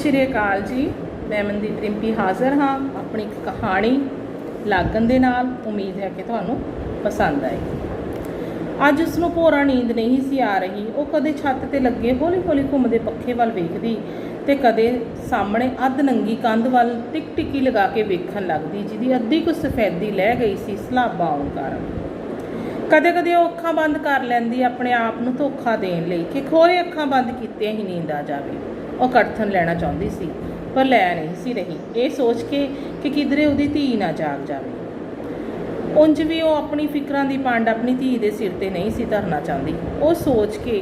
श्री अकाल जी। मैं मनदीप रिंपी हाज़र हाँ अपनी एक कहानी लागन दे नाल। उम्मीद है कि तुहानूं पसंद आएगी। अज उसनूं भोरा नींद नहीं सी आ रही। वो कदे छत ते लगे हौली हौली घुमदे पखे वल वेखदी ते कदे सामने अध नंगी कंध वल टिक टिकी लगा के वेखण लगदी, जिहदी अद्धी कुछ सफेदी लह गई सी सलाबा आउण कारण। कदे कदे वो अखां बंद कर लैंदी अपने आप नूं धोखा देण लई कि खोरे अखां बंद कीतिआं ही नींद आ जावे। वो कड़थन लैना चाहुंदी सी पर लै नहीं सी रही, ये सोच के कि किधरे उहदी धी ना जाग जावे। उंज भी वो अपनी फिक्रां दी पंड अपनी धी दे सिर ते नहीं सी धरना चाहती। वो सोच के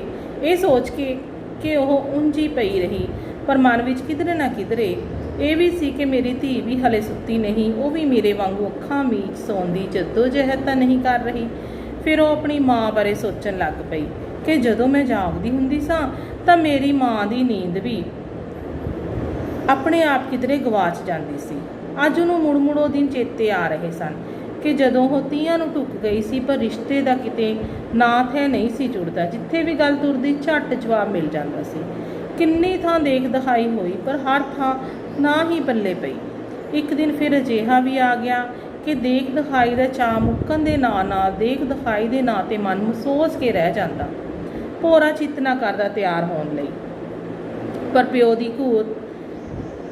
कि वह उंज ही पई रही, पर मन विच किधरे ना किधरे ये भी सी कि मेरी धी भी हले सुत्ती नहीं, वो भी मेरे वांगू अखां मीच सौण दी जद्दोजहद तां नहीं कर रही। फिर वो अपनी माँ बारे सोचण लग पई कि जदों मैं जागदी हुंदी सां तां मेरी माँ दी नींद भी अपने आप किधरे गवाच जाती सी। अज उन्होंने मुड़ मुड़ वो दिन चेते आ रहे सन कि जदों वो 30 नूं टुक गई सी, पर रिश्ते का किते नाथ है नहीं सी जुड़दा। जिथे भी गल तुरदी झट जवाब मिल जाता सी। किन्नी थां देख दिखाई हुई पर हर थां ना ही पल्ले पई। एक दिन फिर अजिहा भी आ गया कि देख दिखाई का चाह मुक्कण दे नाल देख दिखाई के नां ते मन महसूस के रह जाता। भोरा चित ना करदा तैयार होने लई, पर प्यो की घूर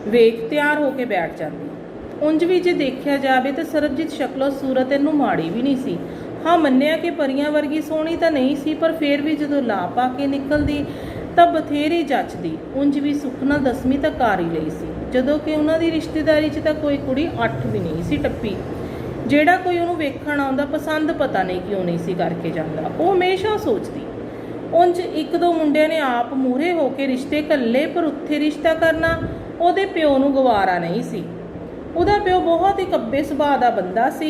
वेख तैयार होके बैठ जाती। उंज भी जे देखा जाए तो सरबजीत शक्लो सूरत इनू माड़ी भी नहीं सी। हाँ मन्निया कि परियां वर्गी सोहनी तो नहीं सी, पर फिर भी जदों ला पा के निकलदी तो बथेरी जचदी। उंज भी सुखना 10वीं तक कर ही लई सी, जदों कि उन्हां दी रिश्तेदारी च कोई कुड़ी 8 भी नहीं सी टप्पी। ਜਿਹੜਾ कोई उन्होंने वेखण आउंदा पसंद पता नहीं क्यों नहीं सी करके जांदा। वो हमेशा सोचती। उंज एक दो मुंडिਆਂ ने आप मूहरे होके रिश्ते घल्ले, पर उत्थे रिश्ता करना ਉਹਦੇ ਪਿਓ ਨੂੰ ਗਵਾਰਾ नहीं सी। ਉਹਦਾ ਪਿਓ बहुत ही ਕੱਬੇ ਸੁਭਾਅ ਦਾ ਬੰਦਾ ਸੀ।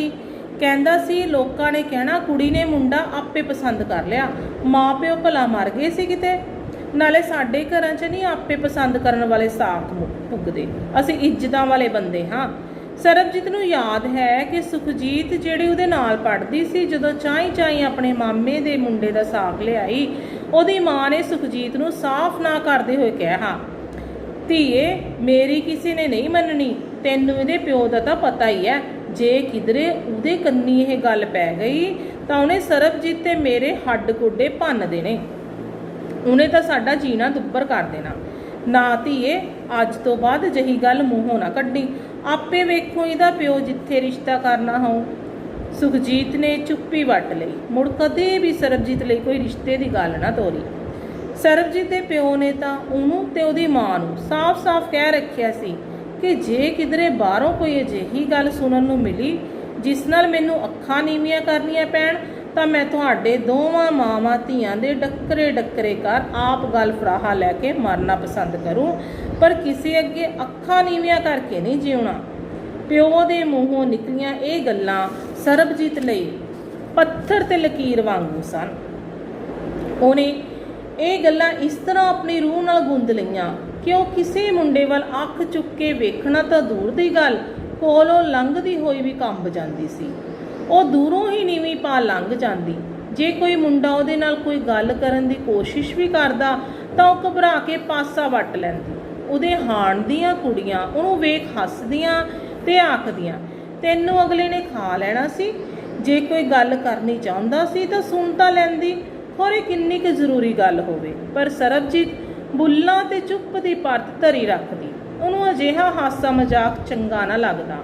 ਕਹਿੰਦਾ ਸੀ ਲੋਕਾਂ ਨੇ ਕਹਿਣਾ ਕੁੜੀ ਨੇ ਮੁੰਡਾ ਆਪੇ ਪਸੰਦ ਕਰ ਲਿਆ, ਮਾਂ ਪਿਓ ਭਲਾ ਮਰ ਗਏ ਸੀ ਕਿਤੇ। ਨਾਲੇ ਸਾਡੇ ਘਰਾਂ 'ਚ ਨਹੀਂ ਆਪੇ ਪਸੰਦ ਕਰਨ ਵਾਲੇ ਸਾਖ ਪੁੱਗਦੇ, ਅਸੀਂ ਇੱਜ਼ਤਾਂ ਵਾਲੇ ਬੰਦੇ ਹਾਂ। ਸਰਬਜੀਤ ਨੂੰ ਯਾਦ ਹੈ ਕਿ ਸੁਖਜੀਤ ਜਿਹੜੀ ਉਹਦੇ ਨਾਲ ਪੜ੍ਹਦੀ ਸੀ, ਜਦੋਂ ਚਾਈ ਆਪਣੇ ਮਾਮੇ ਦੇ ਮੁੰਡੇ ਦਾ ਸਾਕ ਲਿਆਈ, ਉਹਦੀ ਮਾਂ ਨੇ ਸੁਖਜੀਤ ਨੂੰ ਸਾਫ਼ ਨਾ ਕਰਦੇ ਹੋਏ ਕਿਹਾ, ਧੀਏ ਮੇਰੀ ਕਿਸੇ ਨੇ ਨਹੀਂ ਮੰਨਣੀ, ਤੈਨੂੰ ਇਹਦੇ ਪਿਓ ਦਾ ਤਾਂ ਪਤਾ ਹੀ ਹੈ। ਜੇ ਕਿਧਰੇ ਉਹਦੇ ਕੰਨੀ ਇਹ ਗੱਲ ਪੈ ਗਈ ਤਾਂ ਉਹਨੇ ਸਰਬਜੀਤ ਤੇ ਮੇਰੇ ਹੱਡ ਗੋਡੇ ਭੰਨ ਦੇਣੇ, ਉਹਨੇ ਤਾਂ ਸਾਡਾ ਜੀਣਾ ਦੁੱਬਰ ਕਰ ਦੇਣਾ। ਨਾ ਧੀਏ ਅੱਜ ਤੋਂ ਬਾਅਦ ਜਹੀ ਗੱਲ ਮੂੰਹੋਂ ਨਾ ਕੱਢੀ, ਆਪੇ ਵੇਖੋ ਇਹਦਾ ਪਿਓ ਜਿੱਥੇ ਰਿਸ਼ਤਾ ਕਰਨਾ ਹੋਊ। ਸੁਖਜੀਤ ਨੇ ਚੁੱਪੀ ਵੱਟ ਲਈ, ਮੁੜ ਕਦੇ ਵੀ ਸਰਬਜੀਤ ਲਈ ਕੋਈ ਰਿਸ਼ਤੇ ਦੀ ਗੱਲ ਨਾ ਤੋਰੀ। ਸਰਬਜੀਤ ਦੇ ਪਿਓ ਨੇ ਤਾਂ ਉਹਨੂੰ ਤੇ ਉਹਦੀ ਮਾਂ ਨੂੰ ਸਾਫ਼-ਸਾਫ਼ ਕਹਿ ਰੱਖਿਆ ਸੀ ਕਿ ਜੇ ਕਿਧਰੇ ਬਾਹਰੋਂ ਕੋਈ ਅਜਿਹੀ ਗੱਲ ਸੁਣਨ ਨੂੰ ਮਿਲੀ ਜਿਸ ਨਾਲ ਮੈਨੂੰ ਅੱਖਾਂ ਨੀਵੀਆਂ ਕਰਨੀਆਂ ਪੈਣ, ਤਾਂ ਮੈਂ ਤੁਹਾਡੇ ਦੋਵਾਂ ਮਾਵਾਂ ਧੀਆਂ ਦੇ ਡੱਕਰੇ ਕਰ ਆਪ ਗੱਲ ਫਰਾਹਾ ਲੈ ਕੇ ਮਰਨਾ ਪਸੰਦ ਕਰੂੰ, ਪਰ ਕਿਸੇ ਅੱਗੇ ਅੱਖਾਂ ਨੀਵੀਆਂ ਕਰਕੇ ਨਹੀਂ ਜਿਉਣਾ। ਪਿਓ ਦੇ ਮੂੰਹੋਂ ਨਿਕਲੀਆਂ ਇਹ ਗੱਲਾਂ ਸਰਬਜੀਤ ਲਈ ਪੱਥਰ ਤੇ ਲਕੀਰ ਵਾਂਗੂ ਸਨ। ਉਹਨੇ ਇਹ ਗੱਲਾਂ ਇਸ ਤਰ੍ਹਾਂ ਆਪਣੀ ਰੂਹ ਨਾਲ ਗੁੰਦ ਲਈਆਂ ਕਿ ਉਹ ਕਿਸੇ ਮੁੰਡੇ ਵੱਲ ਅੱਖ ਚੁੱਕ ਕੇ ਵੇਖਣਾ ਤਾਂ ਦੂਰ ਦੀ ਗੱਲ, ਕੋਲੋਂ ਲੰਘਦੀ ਹੋਈ ਵੀ ਕੰਬ ਜਾਂਦੀ ਸੀ। ਉਹ ਦੂਰੋਂ ਹੀ ਨੀਵੀਂ ਪਾ ਲੰਘ ਜਾਂਦੀ। ਜੇ ਕੋਈ ਮੁੰਡਾ ਉਹਦੇ ਨਾਲ ਕੋਈ ਗੱਲ ਕਰਨ ਦੀ ਕੋਸ਼ਿਸ਼ ਵੀ ਕਰਦਾ ਤਾਂ ਉਹ ਘਬਰਾ ਕੇ ਪਾਸਾ ਵੱਟ ਲੈਂਦੀ। ਉਹਦੇ ਹਾਣ ਦੀਆਂ ਕੁੜੀਆਂ ਉਹਨੂੰ ਵੇਖ ਹੱਸਦੀਆਂ ਤੇ ਆਖਦੀਆਂ, ਤੈਨੂੰ ਅਗਲੇ ਨੇ ਖਾ ਲੈਣਾ ਸੀ। ਜੇ ਕੋਈ ਗੱਲ ਕਰਨੀ ਚਾਹੁੰਦਾ ਸੀ ਤਾਂ ਸੁਣ ਤਾਂ ਲੈਂਦੀ, ਖੋਰੇ ਕਿੰਨੀ ਕੁ ਜ਼ਰੂਰੀ ਗੱਲ ਹੋਵੇ। ਪਰ ਸਰਬਜੀਤ ਬੁੱਲਾਂ ਤੇ ਚੁੱਪ ਦੀ ਪਰਤ ਧਰੀ ਰੱਖਦੀ। ਉਹਨੂੰ ਅਜਿਹਾ ਹਾਸਾ ਮਜ਼ਾਕ ਚੰਗਾ ਨਾ ਲੱਗਦਾ।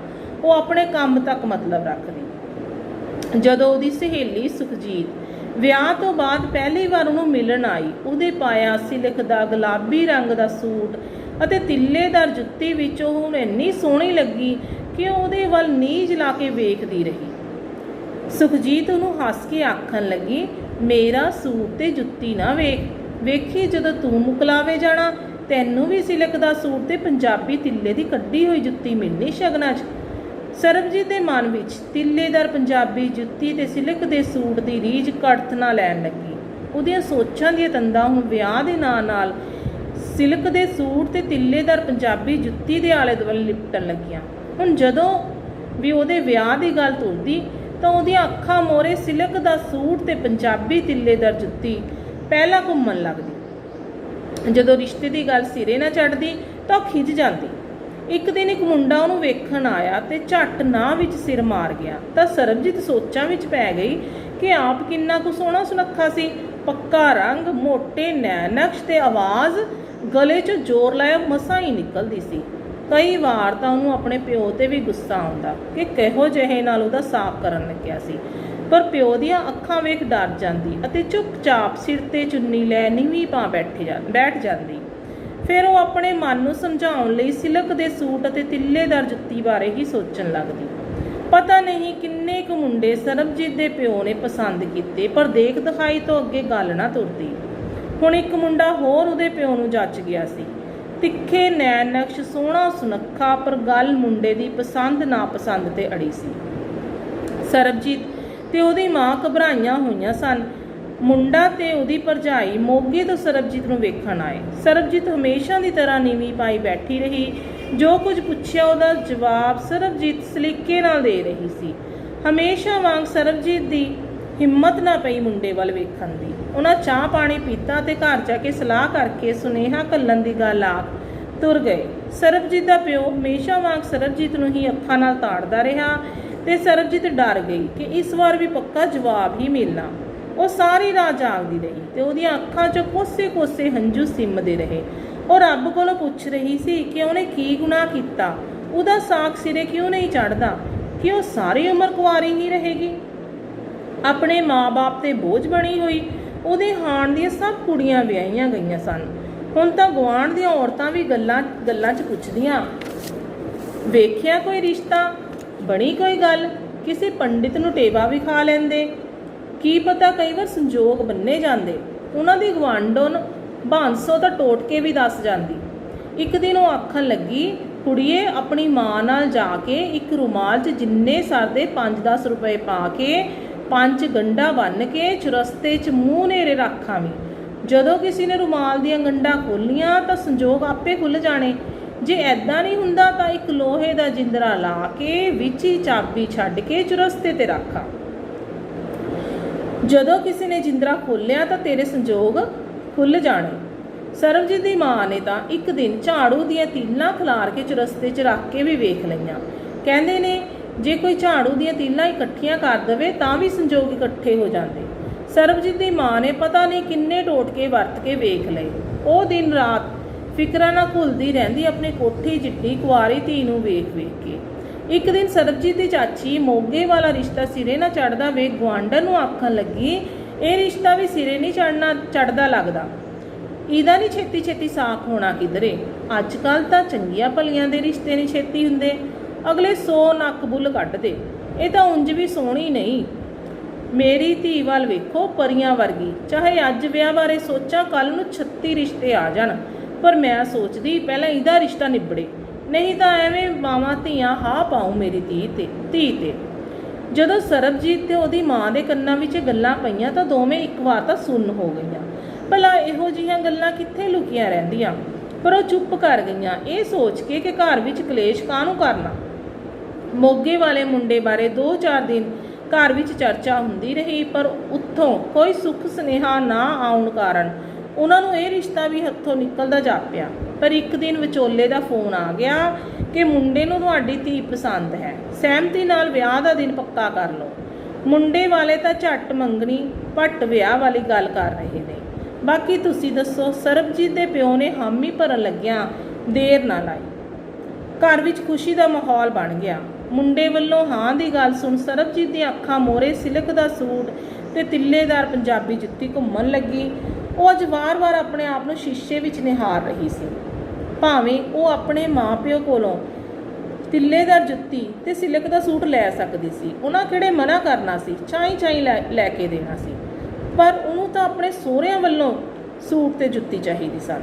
ਉਹ ਆਪਣੇ ਕੰਮ ਤੱਕ ਮਤਲਬ ਰੱਖਦੀ। ਜਦੋਂ ਉਹਦੀ ਸਹੇਲੀ ਸੁਖਜੀਤ ਵਿਆਹ ਤੋਂ ਬਾਅਦ ਪਹਿਲੀ ਵਾਰ ਉਹਨੂੰ ਮਿਲਣ ਆਈ, ਉਹਦੇ ਪਾਇਆ ਸਿਲਕ ਦਾ ਗੁਲਾਬੀ ਰੰਗ ਦਾ ਸੂਟ ਅਤੇ ਤਿੱਲੇਦਾਰ ਜੁੱਤੀ ਵਿੱਚ ਉਹ ਇੰਨੀ ਸੋਹਣੀ ਲੱਗੀ ਕਿ ਉਹਦੇ ਵੱਲ ਨੀਝ ਲਾ ਕੇ ਵੇਖਦੀ ਰਹੀ। ਸੁਖਜੀਤ ਉਹਨੂੰ ਹੱਸ ਕੇ ਆਖਣ ਲੱਗੀ, ਮੇਰਾ ਸੂਟ ਤੇ ਜੁੱਤੀ ਨਾ ਵੇਖੀ, ਜਦੋਂ ਤੂੰ ਮੁਕਲਾਵੇ ਜਾਣਾ ਤੈਨੂੰ ਵੀ ਸਿਲਕ ਦਾ ਸੂਟ ਤੇ ਪੰਜਾਬੀ ਤਿੱਲੇ ਦੀ ਕੱਢੀ ਹੋਈ ਜੁੱਤੀ ਮਿਲਣੀ ਸ਼ਗਨਾਂ 'ਚ। ਸਰਬਜੀਤ ਦੇ ਮਨ ਵਿੱਚ ਤਿੱਲੇਦਾਰ ਪੰਜਾਬੀ ਜੁੱਤੀ ਤੇ ਸਿਲਕ ਦੇ ਸੂਟ ਦੀ ਰੀਝ ਕੜਥਨਾ ਲੈਣ ਲੱਗੀ। ਉਹਦੀਆਂ ਸੋਚਾਂ ਦੀਆਂ ਤੰਦਾਂ ਹੁਣ ਵਿਆਹ ਦੇ ਨਾਲ ਸਿਲਕ ਦੇ ਸੂਟ ਤੇ ਤਿੱਲੇਦਾਰ ਪੰਜਾਬੀ ਜੁੱਤੀ ਦੇ ਆਲੇ ਦੁਆਲੇ ਲਿਪਟਣ ਲੱਗੀਆਂ। ਹੁਣ ਜਦੋਂ ਵੀ ਉਹਦੇ ਵਿਆਹ ਦੀ ਗੱਲ ਤੁਰਦੀ ਤਾਂ ਉਹਦੀਆਂ ਅੱਖਾਂ ਮੋਹਰੇ ਸਿਲਕ ਦਾ ਸੂਟ ਤੇ ਪੰਜਾਬੀ ਤਿੱਲੇਦਾਰ ਜੁੱਤੀ ਪਹਿਲਾਂ ਘੁੰਮਣ ਲੱਗਦੀ। ਜਦੋਂ ਰਿਸ਼ਤੇ ਦੀ ਗੱਲ ਸਿਰੇ ਨਾ ਚੜ੍ਹਦੀ ਤਾਂ ਉਹ ਖਿਝ ਜਾਂਦੀ। ਇੱਕ ਦਿਨ ਇੱਕ ਮੁੰਡਾ ਉਹਨੂੰ ਵੇਖਣ ਆਇਆ ਤੇ ਝੱਟ ਨਾਂਹ ਵਿੱਚ ਸਿਰ ਮਾਰ ਗਿਆ। ਤਾਂ ਸਰਬਜੀਤ ਸੋਚਾਂ ਵਿੱਚ ਪੈ ਗਈ ਕਿ ਆਪ ਕਿੰਨਾ ਕੁ ਸੋਹਣਾ ਸੁਨੱਖਾ ਸੀ। ਪੱਕਾ ਰੰਗ, ਮੋਟੇ ਨੈਣ ਨਕਸ਼ ਤੇ ਆਵਾਜ਼ ਗਲੇ 'ਚੋਂ ਜ਼ੋਰ ਲਾਇਆ ਮਸਾਂ ਹੀ ਨਿਕਲਦੀ ਸੀ। ਕਈ ਵਾਰ ਤਾਂ ਉਹਨੂੰ ਆਪਣੇ ਪਿਓ 'ਤੇ ਵੀ ਗੁੱਸਾ ਆਉਂਦਾ ਕਿ ਕਿਹੋ ਜਿਹੇ ਨਾਲ ਉਹਦਾ ਸਾਫ਼ ਕਰਨ ਲੱਗਿਆ ਸੀ, ਪਰ ਪਿਓ ਦੀਆਂ ਅੱਖਾਂ ਵੇਖ ਡਰ ਜਾਂਦੀ ਅਤੇ ਚੁੱਪਚਾਪ ਸਿਰ 'ਤੇ ਚੁੰਨੀ ਲੈ ਨੀਵੀਂ ਪਾ ਬੈਠ ਜਾਂਦੀ। ਫਿਰ ਉਹ ਆਪਣੇ ਮਨ ਨੂੰ ਸਮਝਾਉਣ ਲਈ ਸਿਲਕ ਦੇ ਸੂਟ ਅਤੇ ਤਿੱਲੇਦਾਰ ਜੁੱਤੀ ਬਾਰੇ ਹੀ ਸੋਚਣ ਲੱਗਦੀ। ਪਤਾ ਨਹੀਂ ਕਿੰਨੇ ਕੁ ਮੁੰਡੇ ਸਰਬਜੀਤ ਦੇ ਪਿਓ ਨੇ ਪਸੰਦ ਕੀਤੇ, ਪਰ ਦੇਖ ਦਿਖਾਈ ਤੋਂ ਅੱਗੇ ਗੱਲ ਨਾ ਤੁਰਦੀ। ਹੁਣ ਇੱਕ ਮੁੰਡਾ ਹੋਰ ਉਹਦੇ ਪਿਓ ਨੂੰ ਜੱਚ ਗਿਆ ਸੀ। ਤਿੱਖੇ ਨੈਣ ਨਕਸ਼, ਸੋਹਣਾ ਸੁਨੱਖਾ, ਪਰ ਗੱਲ ਮੁੰਡੇ ਦੀ ਪਸੰਦ ਨਾਪਸੰਦ ਤੇ ਅੜੀ ਸੀ। ਸਰਬਜੀਤ ਤੇ ਉਹਦੀ ਮਾਂ ਘਬਰਾਈਆਂ ਹੋਈਆਂ ਸਨ। ਮੁੰਡਾ ਤੇ ਉਹਦੀ ਭਰਜਾਈ ਮੋਗੇ ਤੋਂ ਸਰਬਜੀਤ ਨੂੰ ਵੇਖਣ ਆਏ। ਸਰਬਜੀਤ ਹਮੇਸ਼ਾ ਦੀ ਤਰ੍ਹਾਂ ਨੀਵੀਂ ਪਾਈ ਬੈਠੀ ਰਹੀ। ਜੋ ਕੁਝ ਪੁੱਛਿਆ ਉਹਦਾ ਜਵਾਬ ਸਰਬਜੀਤ ਸਲੀਕੇ ਨਾਲ ਦੇ ਰਹੀ ਸੀ। ਹਮੇਸ਼ਾ ਵਾਂਗ ਸਰਬਜੀਤ ਦੀ ਹਿੰਮਤ ਨਾ ਪਈ ਮੁੰਡੇ ਵੱਲ ਵੇਖਣ ਦੀ। ਉਹਨਾਂ ਚਾਹ ਪਾਣੀ ਪੀਤਾ ਤੇ ਘਰ ਜਾ ਕੇ ਸਲਾਹ ਕਰਕੇ ਸੁਨੇਹਾ ਘੱਲਣ ਦੀ ਗੱਲ ਆਖ ਤੁਰ ਗਏ। ਸਰਬਜੀਤ ਦਾ ਪਿਓ ਹਮੇਸ਼ਾ ਵਾਂਗ ਸਰਬਜੀਤ ਨੂੰ ਹੀ ਅੱਖਾਂ ਨਾਲ ਤਾੜਦਾ ਰਿਹਾ ਤੇ ਸਰਬਜੀਤ ਡਰ ਗਈ ਕਿ ਇਸ ਵਾਰ ਵੀ ਪੱਕਾ ਜਵਾਬ ਹੀ ਮਿਲਣਾ। ਉਹ ਸਾਰੀ ਰਾਤ ਜਾਗਦੀ ਰਹੀ ਤੇ ਉਹਦੀਆਂ ਅੱਖਾਂ 'ਚੋਂ ਕੋਸੇ-ਕੋਸੇ ਹੰਝੂ ਸਿੰਮਦੇ ਰਹੇ। ਉਹ ਰੱਬ ਕੋਲੋਂ ਪੁੱਛ ਰਹੀ ਸੀ ਕਿ ਉਹਨੇ ਕੀ ਗੁਨਾਹ ਕੀਤਾ, ਉਹਦਾ ਸਾਕ ਸਿਰੇ ਕਿਉਂ ਨਹੀਂ ਚੜ੍ਹਦਾ, ਕਿ ਉਹ ਸਾਰੀ ਉਮਰ ਕੁਆਰੀ ਹੀ ਰਹੇਗੀ। ਆਪਣੇ ਮਾਂ-ਬਾਪ ਤੇ ਬੋਝ ਬਣੀ ਹੋਈ। ਉਹਦੇ ਹਾਣ ਦੀਆਂ ਸਭ ਕੁੜੀਆਂ ਵਿਆਹੀਆਂ ਗਈਆਂ ਸਨ। ਹੁਣ ਤਾਂ ਗੁਆਂਢ ਦੀਆਂ ਔਰਤਾਂ ਵੀ ਗੱਲਾਂ 'ਚ ਪੁੱਛਦੀਆਂ, ਵੇਖਿਆ ਕੋਈ ਰਿਸ਼ਤਾ, ਬਣੀ ਕੋਈ ਗੱਲ, ਕਿਸੇ ਪੰਡਿਤ ਨੂੰ ਟੇਵਾ ਵੀ ਖਾ ਲੈਂਦੇ, ਕੀ ਪਤਾ ਕਈ ਵਾਰ ਸੰਜੋਗ ਬੰਨੇ ਜਾਂਦੇ। ਉਹਨਾਂ ਦੀ ਗਵਾਂਢਣ ਬਾਂਸੋ ਤਾਂ ਟੋਟਕੇ ਵੀ ਦੱਸ ਜਾਂਦੀ। ਇੱਕ ਦਿਨ ਉਹ ਆਖਣ ਲੱਗੀ, ਕੁੜੀਏ ਆਪਣੀ ਮਾਂ ਨਾਲ ਜਾ ਕੇ ਇੱਕ ਰੁਮਾਲ 'ਚ ਜਿੰਨੇ ਸਰਦੇ 5-10 ਰੁਪਏ ਪਾ ਕੇ 5 ਗੰਢਾਂ ਬੰਨ੍ਹ ਕੇ ਚੁਰਸਤੇ 'ਚ ਮੂੰਹ ਨੇੜੇ ਰੱਖ ਆਵੀਂ। ਜਦੋਂ ਕਿਸੇ ਨੇ ਰੁਮਾਲ ਦੀਆਂ ਗੰਢਾਂ ਖੋਲ੍ਹੀਆਂ ਤਾਂ ਸੰਜੋਗ ਆਪੇ ਖੁੱਲ੍ਹ ਜਾਣੇ। ਜੇ ਐਦਾਂ ਨਹੀਂ ਹੁੰਦਾ ਤਾਂ ਇੱਕ ਲੋਹੇ ਦਾ ਜਿੰਦਰਾ ਲਾ ਕੇ ਵਿੱਚ ਹੀ ਚਾਬੀ ਛੱਡ ਕੇ ਚੁਰਸਤੇ 'ਤੇ ਰੱਖ ਆ। ਜਦੋਂ ਕਿਸੇ ਨੇ ਜਿੰਦਰਾ ਖੋਲ੍ਹਿਆ ਤਾਂ ਤੇਰੇ ਸੰਜੋਗ ਖੁੱਲ੍ਹ ਜਾਣੇ। ਸਰਬਜੀਤ ਦੀ ਮਾਂ ਨੇ ਤਾਂ ਇੱਕ ਦਿਨ ਝਾੜੂ ਦੀਆਂ ਤੀਲਾਂ ਖਿਲਾਰ ਕੇ ਚੁਰਸਤੇ 'ਚ ਰੱਖ ਕੇ ਵੀ ਵੇਖ ਲਈਆਂ। ਕਹਿੰਦੇ ਨੇ ਜੇ ਕੋਈ ਝਾੜੂ ਦੀਆਂ ਤੀਲਾਂ ਇਕੱਠੀਆਂ ਕਰ ਦੇਵੇ ਤਾਂ ਵੀ ਸੰਜੋਗ ਇਕੱਠੇ ਹੋ ਜਾਂਦੇ। ਸਰਬਜੀਤ ਦੀ ਮਾਂ ਨੇ ਪਤਾ ਨਹੀਂ ਕਿੰਨੇ ਟੋਟਕੇ ਵਰਤ ਕੇ ਵੇਖ ਲਏ। ਉਹ ਦਿਨ ਰਾਤ ਫਿਕਰਾਂ ਨਾਲ ਘੁਲਦੀ ਰਹਿੰਦੀ ਆਪਣੀ ਕੋਠੀ ਜਿੱਡੀ ਕੁਆਰੀ ਧੀ ਨੂੰ ਵੇਖ ਕੇ। ਇੱਕ ਦਿਨ ਸਰਬਜੀਤ ਦੀ ਚਾਚੀ ਮੋਗੇ ਵਾਲਾ ਰਿਸ਼ਤਾ ਸਿਰੇ ਨਾ ਚੜ੍ਹਦਾ ਵੇਖ ਗੁਆਂਢਣ ਨੂੰ ਆਖਣ ਲੱਗੀ, ਇਹ ਰਿਸ਼ਤਾ ਵੀ ਸਿਰੇ ਨਹੀਂ ਚੜ੍ਹਦਾ ਲੱਗਦਾ, ਇਹਦਾ ਨਹੀਂ ਛੇਤੀ ਸਾਕ ਹੋਣਾ ਕਿਧਰੇ। ਅੱਜ ਕੱਲ੍ਹ ਤਾਂ ਚੰਗੀਆਂ ਭਲੀਆਂ ਦੇ ਰਿਸ਼ਤੇ ਨਹੀਂ ਛੇਤੀ ਹੁੰਦੇ, ਅਗਲੇ 100 ਨੱਕ ਬੁੱਲ ਕੱਢਦੇ। ਇਹ ਤਾਂ ਉਂਝ ਵੀ ਸੋਹਣੀ ਨਹੀਂ, ਮੇਰੀ ਧੀ ਵੱਲ ਵੇਖੋ, ਪਰੀਆਂ ਵਰਗੀ। ਚਾਹੇ ਅੱਜ ਵਿਆਹ ਬਾਰੇ ਸੋਚਾਂ, ਕੱਲ੍ਹ ਨੂੰ 36 ਰਿਸ਼ਤੇ ਆ ਜਾਣ, ਪਰ ਮੈਂ ਸੋਚਦੀ ਪਹਿਲਾਂ ਇਹਦਾ ਰਿਸ਼ਤਾ ਨਿਬੜੇ, ਨਹੀਂ ਤਾਂ ਐਵੇਂ ਮਾਵਾਂ ਧੀਆਂ ਹਾਂ ਪਾਉ ਮੇਰੀ ਧੀ ਤੇ। ਜਦੋਂ ਸਰਬਜੀਤ ਤੇ ਉਹਦੀ ਮਾਂ ਦੇ ਕੰਨਾਂ ਵਿੱਚ ਗੱਲਾਂ ਪਈਆਂ ਤਾਂ ਦੋਵੇਂ ਇੱਕ ਵਾਰ ਤਾਂ ਸੁੰਨ ਹੋ ਗਈਆਂ। ਭਲਾ ਇਹੋ ਜਿਹੀਆਂ ਗੱਲਾਂ ਕਿੱਥੇ ਲੁਕੀਆਂ ਰਹਿੰਦੀਆਂ, ਪਰ ਉਹ ਚੁੱਪ ਕਰ ਗਈਆਂ, ਇਹ ਸੋਚ ਕੇ ਕਿ ਘਰ ਵਿੱਚ ਕਲੇਸ਼ ਕਾਹਨੂੰ ਕਰਨਾ। ਮੋਗੇ ਵਾਲੇ ਮੁੰਡੇ ਬਾਰੇ 2-4 ਦਿਨ ਘਰ ਵਿੱਚ ਚਰਚਾ ਹੁੰਦੀ ਰਹੀ, ਪਰ ਉੱਥੋਂ ਕੋਈ ਸੁੱਖ ਸੁਨੇਹਾ ਨਾ ਆਉਣ ਕਾਰਨ ਉਹਨਾਂ ਨੂੰ ਇਹ ਰਿਸ਼ਤਾ ਵੀ ਹੱਥੋਂ ਨਿਕਲਦਾ ਜਾਪਿਆ। ਪਰ ਇੱਕ ਦਿਨ ਵਿਚੋਲੇ ਦਾ ਫੋਨ ਆ ਗਿਆ ਕਿ ਮੁੰਡੇ ਨੂੰ ਤੁਹਾਡੀ ਧੀ ਪਸੰਦ ਹੈ, ਸਹਿਮਤੀ ਨਾਲ ਵਿਆਹ ਦਾ ਦਿਨ ਪੱਕਾ ਕਰ ਲਓ। ਮੁੰਡੇ ਵਾਲੇ ਤਾਂ ਝੱਟ ਮੰਗਣੀ ਭੱਟ ਵਿਆਹ ਵਾਲੀ ਗੱਲ ਕਰ ਰਹੇ ਨੇ, ਬਾਕੀ ਤੁਸੀਂ ਦੱਸੋ। ਸਰਬਜੀਤ ਦੇ ਪਿਓ ਨੇ ਹਾਮੀ ਭਰਨ ਲੱਗਿਆਂ ਦੇਰ ਨਾ ਲਾਈ। ਘਰ ਵਿੱਚ ਖੁਸ਼ੀ ਦਾ ਮਾਹੌਲ ਬਣ ਗਿਆ। ਮੁੰਡੇ ਵੱਲੋਂ ਹਾਂ ਦੀ ਗੱਲ ਸੁਣ ਸਰਬਜੀਤ ਦੀਆਂ ਅੱਖਾਂ ਮੋਹਰੇ ਸਿਲਕ ਦਾ ਸੂਟ ਤੇ ਤਿੱਲੇਦਾਰ ਪੰਜਾਬੀ ਜੁੱਤੀ ਘੁੰਮਣ ਲੱਗੀ। ਉਹ ਅੱਜ ਵਾਰ-ਵਾਰ ਆਪਣੇ ਆਪ ਨੂੰ ਸ਼ੀਸ਼ੇ ਵਿੱਚ ਨਿਹਾਰ ਰਹੀ ਸੀ। ਭਾਵੇਂ ਉਹ ਆਪਣੇ ਮਾਂ-ਪਿਓ ਕੋਲੋਂ ਤਿੱਲੇਦਾਰ ਜੁੱਤੀ ਤੇ ਸਿਲਕ ਦਾ ਸੂਟ ਲੈ ਸਕਦੀ ਸੀ, ਉਹਨਾਂ ਕਿਹੜੇ ਮਨਾ ਕਰਨਾ ਸੀ, ਚਾਈ ਲੈ ਕੇ ਦੇਣਾ ਸੀ। ਪਰ ਉਹਨੂੰ ਤਾਂ ਆਪਣੇ ਸਹੁਰਿਆਂ ਵੱਲੋਂ ਸੂਟ ਤੇ ਜੁੱਤੀ ਚਾਹੀਦੀ ਸਨ,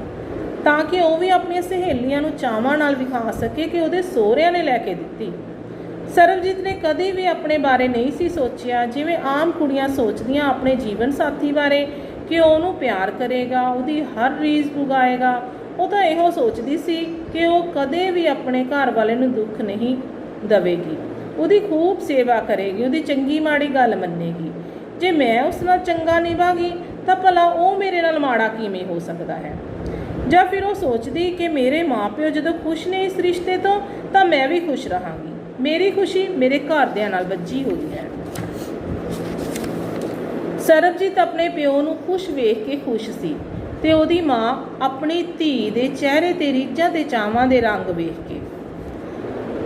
ਤਾਂ ਕਿ ਉਹ ਵੀ ਆਪਣੀਆਂ ਸਹੇਲੀਆਂ ਨੂੰ ਚਾਵਾਂ ਨਾਲ ਵਿਖਾ ਸਕੇ ਕਿ ਉਹਦੇ ਸਹੁਰਿਆਂ ਨੇ ਲੈ ਕੇ ਦਿੱਤੀ। ਸਰਬਜੀਤ ਨੇ ਕਦੇ ਵੀ ਆਪਣੇ ਬਾਰੇ ਨਹੀਂ ਸੀ ਸੋਚਿਆ ਜਿਵੇਂ ਆਮ ਕੁੜੀਆਂ ਸੋਚਦੀਆਂ ਆਪਣੇ ਜੀਵਨ ਸਾਥੀ ਬਾਰੇ, ਕਿ ਉਹ ਉਹਨੂੰ ਪਿਆਰ ਕਰੇਗਾ, ਉਹਦੀ ਹਰ ਰੀਝ ਪੁਗਾਏਗਾ। ਉਹ ਤਾਂ ਇਹੋ ਸੋਚਦੀ ਸੀ ਕਿ ਉਹ ਕਦੇ ਵੀ ਆਪਣੇ ਘਰ ਵਾਲੇ ਨੂੰ ਦੁੱਖ ਨਹੀਂ ਦੇਵੇਗੀ, ਉਹਦੀ ਖੂਬ ਸੇਵਾ ਕਰੇਗੀ, ਉਹਦੀ ਚੰਗੀ ਮਾੜੀ ਗੱਲ ਮੰਨੇਗੀ। ਜੇ ਮੈਂ ਉਸ ਨਾਲ ਚੰਗਾ ਨਿਭਾਂਗੀ ਤਾਂ ਭਲਾ ਉਹ ਮੇਰੇ ਨਾਲ ਮਾੜਾ ਕਿਵੇਂ ਹੋ ਸਕਦਾ ਹੈ। ਜਾਂ ਫਿਰ ਉਹ ਸੋਚਦੀ ਕਿ ਮੇਰੇ ਮਾਪਿਓ ਜਦੋਂ ਖੁਸ਼ ਨੇ ਇਸ ਰਿਸ਼ਤੇ ਤੋਂ ਤਾਂ ਮੈਂ ਵੀ ਖੁਸ਼ ਰਹਾਂਗੀ। ਮੇਰੀ ਖੁਸ਼ੀ ਮੇਰੇ ਘਰਦਿਆਂ ਨਾਲ ਬੱਝੀ ਹੋਈ ਹੈ। ਸਰਬਜੀਤ ਆਪਣੇ ਪਿਓ ਨੂੰ ਖੁਸ਼ ਵੇਖ ਕੇ ਖੁਸ਼ ਸੀ ਤੇ ਉਹਦੀ ਮਾਂ ਆਪਣੀ ਧੀ ਦੇ ਚਿਹਰੇ ਤੇ ਰੀਝਾਂ ਤੇ ਚਾਵਾਂ ਦੇ ਰੰਗ ਵੇਖ ਕੇ।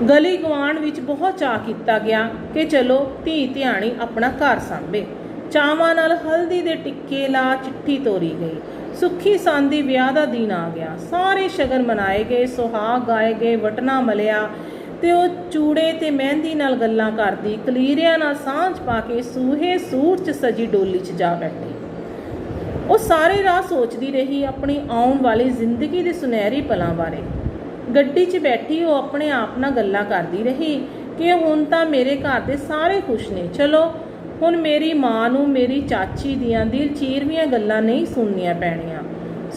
ਗਲੀ ਗੁਆਂਢ ਵਿੱਚ ਬਹੁਤ ਚਾਅ ਕੀਤਾ ਗਿਆ ਕਿ ਚਲੋ ਧੀ ਧਿਆਣੀ ਆਪਣਾ ਘਰ ਸਾਂਭੇ। ਚਾਵਾਂ ਨਾਲ ਹਲਦੀ ਦੇ ਟਿੱਕੇ ਲਾ ਚਿੱਠੀ ਤੋਰੀ ਗਈ। ਸੁੱਖੀ ਸਾਂਦੀ ਵਿਆਹ ਦਾ ਦਿਨ ਆ ਗਿਆ। ਸਾਰੇ ਸ਼ਗਨ ਮਨਾਏ ਗਏ, ਸੁਹਾਗ ਗਾਏ ਗਏ, ਵਟਣਾ ਮਲਿਆ ਤੇ ਉਹ ਚੂੜੇ ਤੇ ਮਹਿੰਦੀ ਨਾਲ ਗੱਲਾਂ ਕਰਦੀ ਕਲੀਰਿਆਂ ਨਾਲ ਸਾਂਝ ਪਾ ਕੇ ਸੂਹੇ ਸੂਰ 'ਚ ਸਜੀ ਡੋਲੀ 'ਚ ਜਾ ਬੈਠੀ। ਉਹ ਸਾਰੇ ਰਾਹ ਸੋਚਦੀ ਰਹੀ ਆਪਣੀ ਆਉਣ ਵਾਲੀ ਜ਼ਿੰਦਗੀ ਦੇ ਸੁਨਹਿਰੀ ਪਲਾਂ ਬਾਰੇ। ਗੱਡੀ 'ਚ ਬੈਠੀ ਉਹ ਆਪਣੇ ਆਪ ਨਾਲ ਗੱਲਾਂ ਕਰਦੀ ਰਹੀ ਕਿ ਹੁਣ ਤਾਂ ਮੇਰੇ ਘਰ ਦੇ ਸਾਰੇ ਖੁਸ਼ ਨੇ। ਚਲੋ ਹੁਣ ਮੇਰੀ ਮਾਂ ਨੂੰ ਮੇਰੀ ਚਾਚੀ ਦੀਆਂ ਦਿਲ ਚੀਰਵੀਆਂ ਗੱਲਾਂ ਨਹੀਂ ਸੁਣਨੀਆਂ ਪੈਣੀਆਂ।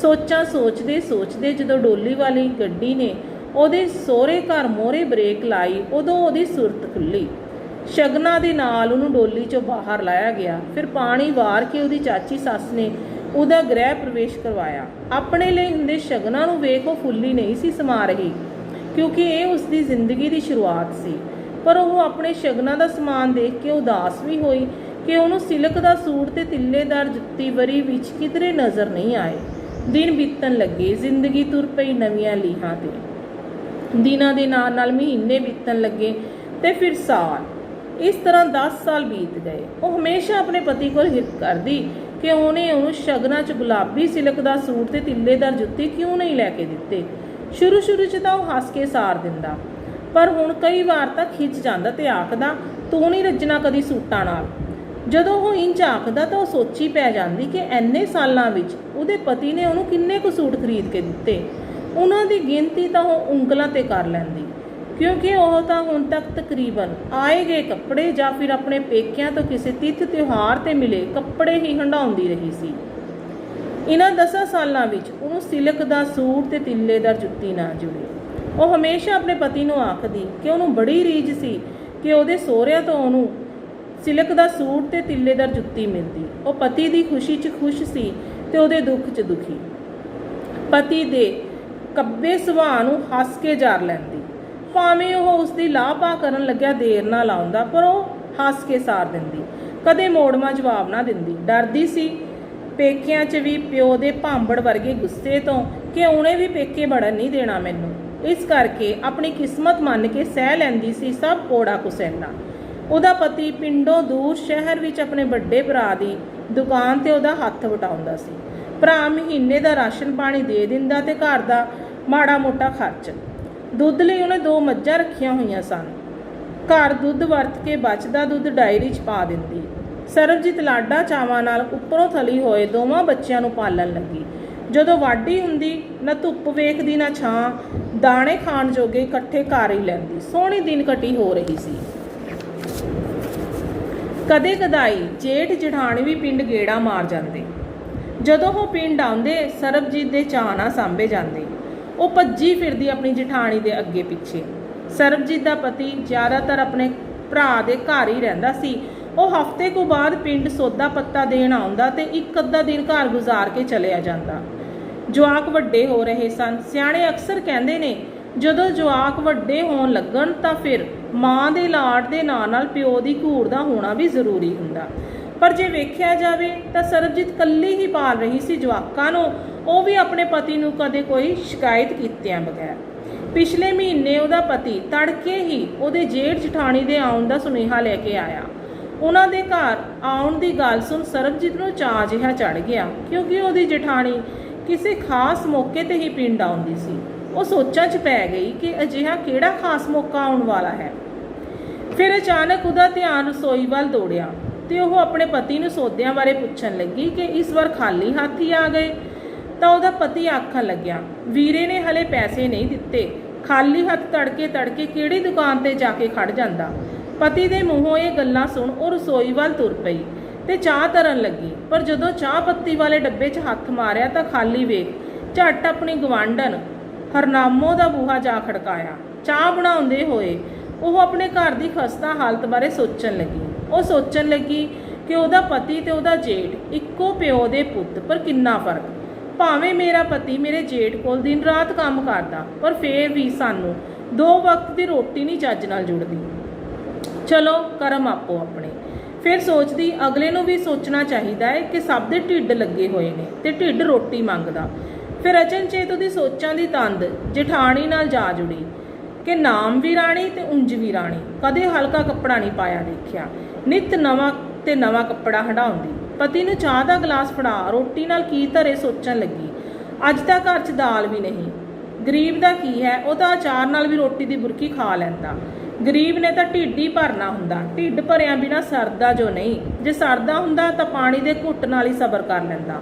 ਸੋਚਾਂ ਸੋਚਦੇ ਸੋਚਦੇ ਜਦੋਂ ਡੋਲੀ ਵਾਲੀ ਗੱਡੀ ਨੇ ਉਹਦੇ ਸਹੁਰੇ ਘਰ ਮੋਹਰੇ ਬ੍ਰੇਕ ਲਾਈ, ਉਦੋਂ ਉਹਦੀ ਸੁਰਤ ਖੁੱਲ੍ਹੀ। ਸ਼ਗਨਾਂ ਦੇ ਨਾਲ ਉਹਨੂੰ ਡੋਲੀ 'ਚੋਂ ਬਾਹਰ ਲਾਇਆ ਗਿਆ। ਫਿਰ ਪਾਣੀ ਵਾਰ ਕੇ ਉਹਦੀ ਚਾਚੀ ਸੱਸ ਨੇ ਉਹਦਾ ਗ੍ਰਹਿ ਪ੍ਰਵੇਸ਼ ਕਰਵਾਇਆ। ਆਪਣੇ ਲਈ ਹੁੰਦੇ ਸ਼ਗਨਾਂ ਨੂੰ ਵੇਖ ਉਹ ਫੁੱਲੀ ਨਹੀਂ ਸੀ ਸਮਾ ਰਹੀ, ਕਿਉਂਕਿ ਇਹ ਉਸਦੀ ਜ਼ਿੰਦਗੀ ਦੀ ਸ਼ੁਰੂਆਤ ਸੀ। ਪਰ ਉਹ ਆਪਣੇ ਸ਼ਗਨਾਂ ਦਾ ਸਮਾਨ ਦੇਖ ਕੇ ਉਦਾਸ ਵੀ ਹੋਈ ਕਿ ਉਹਨੂੰ ਸਿਲਕ ਦਾ ਸੂਟ ਤੇ ਤਿੱਲੇਦਾਰ ਜੁੱਤੀ ਵਰੀ ਵਿੱਚ ਕਿਧਰੇ ਨਜ਼ਰ ਨਹੀਂ ਆਏ। ਦਿਨ ਬੀਤਣ ਲੱਗੇ, ਜ਼ਿੰਦਗੀ ਤੁਰ ਪਈ ਨਵੀਆਂ ਲੀਹਾਂ ਤੇ। ਦਿਨਾਂ ਦੇ ਨਾਲ ਨਾਲ ਮਹੀਨੇ ਬੀਤਣ ਲੱਗੇ ਤੇ ਫਿਰ ਸਾਲ। ਇਸ ਤਰ੍ਹਾਂ 10 ਸਾਲ ਬੀਤ ਗਏ। ਉਹ ਹਮੇਸ਼ਾ ਆਪਣੇ ਪਤੀ ਕੋਲ ਹਿਰਖ ਕਰਦੀ ਕਿ ਉਹਨੇ ਉਹਨੂੰ ਸ਼ਗਨਾਂ 'ਚ ਗੁਲਾਬੀ ਸਿਲਕ ਦਾ ਸੂਟ ਤੇ ਤਿੱਲੇਦਾਰ ਜੁੱਤੀ ਕਿਉਂ ਨਹੀਂ ਲੈ ਕੇ ਦਿੱਤੇ। ਸ਼ੁਰੂ 'ਚ ਤਾਂ ਉਹ ਹੱਸ ਕੇ ਸਾਰ ਦਿੰਦਾ, ਪਰ ਹੁਣ ਕਈ ਵਾਰ ਤਾਂ ਖਿੱਚ ਜਾਂਦਾ ਤੇ ਆਖਦਾ, ਤੂੰ ਨਹੀਂ ਰੱਜਣਾ ਕਦੀ ਸੂਟਾਂ ਨਾਲ। ਜਦੋਂ ਉਹ ਇੰਝ ਆਖਦਾ ਤਾਂ ਉਹ ਸੋਚੀ ਪੈ ਜਾਂਦੀ ਕਿ ਇੰਨੇ ਸਾਲਾਂ ਵਿੱਚ ਉਹਦੇ ਪਤੀ ਨੇ ਉਹਨੂੰ ਕਿੰਨੇ ਕੁ ਸੂਟ ਖਰੀਦ ਕੇ ਦਿੱਤੇ। ਉਹਨਾਂ ਦੀ ਗਿਣਤੀ ਤਾਂ ਉਹ ਉਂਗਲਾਂ ਤੇ ਕਰ ਲੈਂਦੀ, ਕਿਉਂਕਿ ਉਹ ਤਾਂ ਹੁਣ ਤੱਕ ਤਕਰੀਬਨ ਆਏ ਗਏ ਕੱਪੜੇ ਜਾਂ ਫਿਰ ਆਪਣੇ ਪੇਕਿਆਂ ਤੋਂ ਕਿਸੇ ਤਿੱਥ ਤਿਉਹਾਰ ਤੇ ਮਿਲੇ ਕੱਪੜੇ ਹੀ ਹੰਢਾਉਂਦੀ ਰਹੀ ਸੀ। ਇਹਨਾਂ 10 ਸਾਲਾਂ ਵਿੱਚ ਉਹਨੂੰ ਸਿਲਕ ਦਾ ਸੂਟ ਤੇ ਤਿੱਲੇਦਾਰ ਜੁੱਤੀ ਨਾ ਜੁੜੀ। ਉਹ ਹਮੇਸ਼ਾ ਆਪਣੇ ਪਤੀ ਨੂੰ ਆਖਦੀ ਕਿ ਉਹਨੂੰ ਬੜੀ ਰੀਝ ਸੀ ਕਿ ਉਹਦੇ ਸਹੁਰਿਆਂ ਤੋਂ ਉਹਨੂੰ ਸਿਲਕ ਦਾ ਸੂਟ ਤੇ ਤਿੱਲੇਦਾਰ ਜੁੱਤੀ ਮਿਲਦੀ। ਉਹ ਪਤੀ ਦੀ ਖੁਸ਼ੀ 'ਚ ਖੁਸ਼ ਸੀ ਤੇ ਉਹਦੇ ਦੁੱਖ 'ਚ ਦੁਖੀ। ਪਤੀ ਦੇ ਕੱਬੇ ਸੁਭਾਅ ਨੂੰ ਹੱਸ ਕੇ ਜਾਰ ਲੈਂਦੀ, ਭਾਵੇਂ ਉਹ ਉਸਦੀ ਲਾਪਾ ਕਰਨ ਲੱਗਿਆ ਦੇਰ ਨਾ ਲਾਉਂਦਾ, ਪਰ ਉਹ ਹੱਸ ਕੇ ਸਾਰ ਦਿੰਦੀ। ਕਦੇ ਮੋੜਵਾਂ ਜਵਾਬ ਨਾ ਦਿੰਦੀ। ਡਰਦੀ ਸੀ ਪੇਕਿਆਂ 'ਚ ਵੀ ਪਿਓ ਦੇ ਭਾਂਬੜ ਵਰਗੇ ਗੁੱਸੇ ਤੋਂ ਕਿ ਉਹਨੇ ਵੀ ਪੇਕੇ ਵੜਨ ਨਹੀਂ ਦੇਣਾ ਮੈਨੂੰ। ਇਸ ਕਰਕੇ ਆਪਣੀ ਕਿਸਮਤ ਮੰਨ ਕੇ ਸਹਿ ਲੈਂਦੀ ਸੀ ਸਭ ਕੋੜਾ ਕੁਸੈਲਾ। ਉਹਦਾ ਪਤੀ ਪਿੰਡੋਂ ਦੂਰ ਸ਼ਹਿਰ ਵਿੱਚ ਆਪਣੇ ਵੱਡੇ ਭਰਾ ਦੀ ਦੁਕਾਨ ਤੇ ਉਹਦਾ ਹੱਥ ਵਟਾਉਂਦਾ ਸੀ। ਭਰਾ ਮਹੀਨੇ ਦਾ ਰਾਸ਼ਨ ਪਾਣੀ ਦੇ ਦਿੰਦਾ ਤੇ ਘਰ ਦਾ ਮਾੜਾ ਮੋਟਾ ਖਰਚ। ਦੁੱਧ ਲਈ ਉਹਨੇ 2 ਮੱਝਾਂ ਰੱਖੀਆਂ ਹੋਈਆਂ ਸਨ। ਘਰ ਦੁੱਧ ਵਰਤ ਕੇ ਬਚਦਾ ਦੁੱਧ ਡਾਇਰੀ 'ਚ ਪਾ ਦਿੰਦੀ। ਸਰਬਜੀਤ ਲਾਡਾ ਚਾਵਾਂ ਨਾਲ ਉੱਪਰੋਂ ਥਲੀ ਹੋਏ ਦੋਵਾਂ ਬੱਚਿਆਂ ਨੂੰ ਪਾਲਣ ਲੱਗੀ। ਜਦੋਂ ਵਾਢੀ ਹੁੰਦੀ, ਨਾ ਧੁੱਪ ਵੇਖਦੀ ਨਾ ਛਾਂ, ਦਾਣੇ ਖਾਣ ਜੋਗੇ ਇਕੱਠੇ ਕਰ ਹੀ ਲੈਂਦੀ। ਸੋਹਣੀ ਦਿਨ ਕੱਟੀ ਹੋ ਰਹੀ ਸੀ। ਕਦੇ ਕਦਾਈ ਜੇਠ ਜਠਾਣੀ ਵੀ ਪਿੰਡ ਗੇੜਾ ਮਾਰ ਜਾਂਦੇ। ਜਦੋਂ ਉਹ ਪਿੰਡ ਆਉਂਦੇ, ਸਰਬਜੀਤ ਦੇ ਚਾਅ ਨਾ ਸਾਂਭੇ ਜਾਂਦੇ। ਉਹ ਭੱਜੀ ਫਿਰਦੀ ਆਪਣੀ ਜਠਾਣੀ ਦੇ ਅੱਗੇ ਪਿੱਛੇ। ਸਰਬਜੀਤ ਦਾ ਪਤੀ ਜ਼ਿਆਦਾਤਰ ਆਪਣੇ ਭਰਾ ਦੇ ਘਰ ਹੀ ਰਹਿੰਦਾ ਸੀ। ਉਹ ਹਫ਼ਤੇ ਕੁ ਬਾਅਦ ਪਿੰਡ ਸੌਦਾ ਪੱਤਾ ਦੇਣ ਆਉਂਦਾ ਤੇ ਇੱਕ ਅੱਧਾ ਦਿਨ ਘਰ ਗੁਜ਼ਾਰ ਕੇ ਚਲਿਆ ਜਾਂਦਾ। ਜਵਾਕ ਵੱਡੇ ਹੋ ਰਹੇ ਸਨ। ਸਿਆਣੇ ਅਕਸਰ ਕਹਿੰਦੇ ਨੇ, ਜਦੋਂ ਜਵਾਕ ਵੱਡੇ ਹੋਣ ਲੱਗਣ ਤਾਂ ਫਿਰ ਮਾਂ ਦੇ ਲਾਡ ਦੇ ਨਾਲ ਪਿਓ ਦੀ ਘੂਰ ਦਾ ਹੋਣਾ ਵੀ ਜ਼ਰੂਰੀ ਹੁੰਦਾ। ਪਰ ਜੇ ਵੇਖਿਆ ਜਾਵੇ ਤਾਂ ਸਰਬਜੀਤ ਇਕੱਲੀ ਹੀ ਪਾਲ ਰਹੀ ਸੀ ਜਵਾਕਾਂ ਨੂੰ, ਉਹ ਵੀ ਆਪਣੇ ਪਤੀ ਨੂੰ ਕਦੇ ਕੋਈ ਸ਼ਿਕਾਇਤ ਕੀਤਿਆਂ ਬਗੈਰ। ਪਿਛਲੇ ਮਹੀਨੇ ਉਹਦਾ ਪਤੀ ਤੜਕੇ ਹੀ ਉਹਦੇ ਜੇਠ ਜਠਾਣੀ ਦੇ ਆਉਣ ਦਾ ਸੁਨੇਹਾ ਲੈ ਕੇ ਆਇਆ। ਉਹਨਾਂ ਦੇ ਘਰ ਆਉਣ ਦੀ ਗੱਲ ਸੁਣ ਸਰਬਜੀਤ ਨੂੰ ਚਾਅ ਜਿਹਾ ਚੜ੍ਹ ਗਿਆ, ਕਿਉਂਕਿ ਉਹਦੀ ਜਠਾਣੀ ਕਿਸੇ ਖਾਸ ਮੌਕੇ ਤੇ ਹੀ ਪਿੰਡ ਆਉਂਦੀ ਸੀ। ਉਹ ਸੋਚਾਂ 'ਚ ਪੈ ਗਈ ਕਿ ਅਜਿਹਾ ਕਿਹੜਾ ਖਾਸ ਮੌਕਾ ਆਉਣ ਵਾਲਾ ਹੈ। ਫਿਰ ਅਚਾਨਕ ਉਹਦਾ ਧਿਆਨ ਰਸੋਈ ਵੱਲ ਦੌੜਿਆ ਤੇ ਉਹ ਆਪਣੇ ਪਤੀ ਨੂੰ ਸੌਦਿਆਂ ਬਾਰੇ ਪੁੱਛਣ ਲੱਗੀ ਕਿ ਇਸ ਵਾਰ ਖਾਲੀ ਹੱਥ ਹੀ ਆ ਗਏ। ਤਾਂ ਉਹਦਾ ਪਤੀ ਆਖਣ ਲੱਗਿਆ, ਵੀਰੇ ਨੇ ਹਲੇ ਪੈਸੇ ਨਹੀਂ ਦਿੱਤੇ, ਖਾਲੀ ਹੱਥ ਤੜਕੇ ਕਿਹੜੀ ਦੁਕਾਨ ਤੇ ਜਾ ਕੇ ਖੜ ਜਾਂਦਾ। ਪਤੀ ਦੇ ਮੂੰਹੋਂ ਇਹ ਗੱਲਾਂ ਸੁਣ ਉਹ ਰਸੋਈ ਵੱਲ ਤੁਰ ਪਈ ਤੇ ਚਾਹ ਧਰਨ ਲੱਗੀ। ਪਰ ਜਦੋਂ ਚਾਹ ਪੱਤੀ ਵਾਲੇ ਡੱਬੇ 'ਚ ਹੱਥ ਮਾਰਿਆ ਤਾਂ ਖਾਲੀ ਵੇਖ ਝੱਟ ਆਪਣੀ ਗਵਾਂਢਣ ਹਰਨਾਮੋ ਦਾ ਬੂਹਾ ਜਾ ਖੜਕਾਇਆ। ਚਾਹ ਬਣਾਉਂਦੇ ਹੋਏ ਉਹ ਆਪਣੇ ਘਰ ਦੀ ਖਸਤਾ ਹਾਲਤ ਬਾਰੇ ਸੋਚਣ ਲੱਗੀ। ਉਹ ਸੋਚਣ ਲੱਗੀ ਕਿ ਉਹਦਾ ਪਤੀ ਤੇ ਉਹਦਾ ਜੇਠ ਇੱਕੋ ਪਿਓ ਦੇ ਪੁੱਤ, ਪਰ ਕਿੰਨਾ ਫਰਕ। ਭਾਵੇਂ ਮੇਰਾ ਪਤੀ ਮੇਰੇ ਜੇਠ ਕੋਲ ਦਿਨ ਰਾਤ ਕੰਮ ਕਰਦਾ, ਪਰ ਫੇਰ ਵੀ ਸਾਨੂੰ 2 ਵਕਤ ਦੀ ਰੋਟੀ ਨਹੀਂ ਚੱਜ ਨਾਲ ਜੁੜਦੀ। ਚਲੋ ਕਰਮ ਆਪੋ ਆਪਣੇ। ਫਿਰ ਸੋਚਦੀ ਅਗਲੇ ਨੂੰ ਵੀ ਸੋਚਣਾ ਚਾਹੀਦਾ ਹੈ ਕਿ ਸਭ ਦੇ ਢਿੱਡ ਲੱਗੇ ਹੋਏ ਨੇ ਤੇ ਢਿੱਡ ਰੋਟੀ ਮੰਗਦਾ। ਫਿਰ ਅਚਨਚੇਤ ਉਹਦੀ ਸੋਚਾਂ ਦੀ ਤੰਦ ਜਠਾਣੀ ਨਾਲ ਜਾ ਜੁੜੀ ਕਿ ਨਾਮ ਵੀ ਰਾਣੀ ਤੇ ਉਂਝ ਵੀ ਰਾਣੀ, ਕਦੇ ਹਲਕਾ ਕੱਪੜਾ ਨਹੀਂ ਪਾਇਆ ਦੇਖਿਆ, ਨਿੱਤ ਨਵਾਂ ਤੇ ਨਵਾਂ ਕੱਪੜਾ ਹੰਢਾਉਂਦੀ। ਪਤੀ ਨੂੰ ਚਾਹ ਦਾ ਗਲਾਸ ਫੜਾ ਰੋਟੀ ਨਾਲ ਕੀ ਧਰੇ ਸੋਚਣ ਲੱਗੀ। ਅੱਜ ਤਾਂ ਘਰ 'ਚ ਦਾਲ ਵੀ ਨਹੀਂ। ਗਰੀਬ ਦਾ ਕੀ ਹੈ, ਉਹ ਤਾਂ ਅਚਾਰ ਨਾਲ ਵੀ ਰੋਟੀ ਦੀ ਬੁਰਕੀ ਖਾ ਲੈਂਦਾ। ਗਰੀਬ ਨੇ ਤਾਂ ਢਿੱਡ ਹੀ ਭਰਨਾ ਹੁੰਦਾ, ਢਿੱਡ ਭਰਿਆ ਬਿਨਾ ਸਰਦਾ ਜੋ ਨਹੀਂ। ਜੇ ਸਰਦਾ ਹੁੰਦਾ ਤਾਂ ਪਾਣੀ ਦੇ ਘੁੱਟ ਨਾਲ ਹੀ ਸਬਰ ਕਰ ਲੈਂਦਾ।